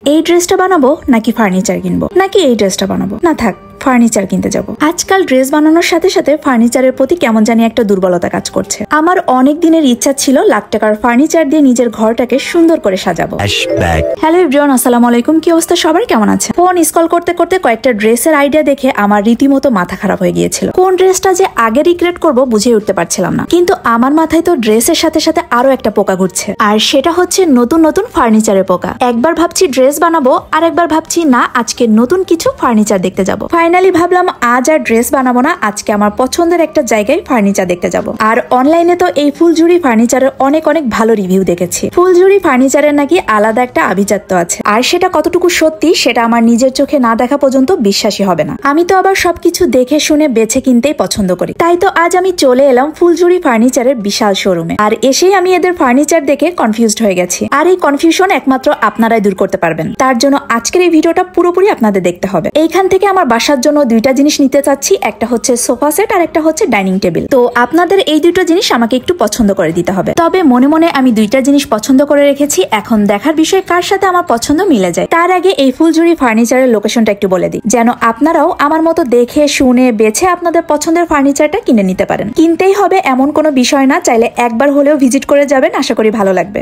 এই ড্রেসটা বানাবো নাকি ফার্নিচার কিনবো, নাকি এই ড্রেসটা বানাবো, না থাক ফার্নিচার কিনতে যাব। আজকাল ড্রেস বানানোর সাথে সাথে ফার্নিচারের প্রতি কেমন জানি একটা দুর্বলতা কাজ করছে। আমার অনেক দিনের ইচ্ছা ছিল লাখ টাকার ফার্নিচার দিয়ে নিজের ঘরটাকে সুন্দর করে সাজাবো। হ্যালো এভরিওয়ান, আসসালামু আলাইকুম। কি অবস্থা সবার, কেমন আছে? ফোন স্ক্রল করতে করতে কয়েকটা ড্রেসের আইডিয়া দেখে আমার রীতিমতো মাথা খারাপ হয়ে গিয়েছিল। কোন ড্রেসটা যে আগে রিগ্রেট করব বুঝে উঠতে পারছিলাম না। কিন্তু আমার মাথায় তো ড্রেসের সাথে সাথে আরো একটা পোকা ঘুরছে, আর সেটা হচ্ছে নতুন নতুন ফার্নিচারের পোকা। একবার ভাবছি ড্রেস বানাবো, আর একবার ভাবছি না আজকে নতুন কিছু ফার্নিচার দেখতে যাব। ফাইনালি ভাবলাম আজ আর ড্রেস বানাবো না, আজকে আমার পছন্দের একটা জায়গায় ফার্নিচার দেখতে যাব। আর অনলাইনে তো এই ফুলঝুরি ফার্নিচারের অনেক অনেক ভালো রিভিউ দেখেছি। ফুলঝুরি ফার্নিচারের নাকি আলাদা একটা আভিজাত্য আছে, আর সেটা কতটুকু সত্যি সেটা আমার নিজের চোখে না দেখা পর্যন্ত বিশ্বাসই হবে না। আমি তো আবার সবকিছু দেখে শুনে বেছে কিনতেই পছন্দ করি। তাই তো আজ আমি চলে এলাম ফুলঝুরি ফার্নিচারের বিশাল শোরুমে। আর এসেই আমি এদের ফার্নিচার দেখে কনফিউজড হয়ে গেছি। আর এই কনফিউশন একমাত্র আপনারাই দূর করতে পারবেন। তার জন্য আজকের এই ভিডিওটা পুরোপুরি আপনাদের দেখতে হবে। এইখান থেকে আমার বাসার জন্য দুইটা জিনিস নিতে চাচ্ছি, একটা হচ্ছে সোফা সেট আর একটা হচ্ছে ডাইনিং টেবিল। তো আপনাদের এই দুটো জিনিস আমাকে একটু পছন্দ করে দিতে হবে। তবে মনে মনে আমি দুইটা জিনিস পছন্দ করে রেখেছি, এখন দেখার বিষয় কার সাথে আমার পছন্দ মিলে যায়। তার আগে এই ফুলঝুরি ফার্নিচারের লোকেশনটা একটু বলে দিই, যেন আপনারাও আমার মতো দেখে শুনে বেছে আপনাদের পছন্দের ফার্নিচারটা কিনে নিতে পারেন। কিনতেই হবে এমন কোনো বিষয় না, চাইলে একবার হলেও ভিজিট করে যাবেন, আশা করি ভালো লাগবে।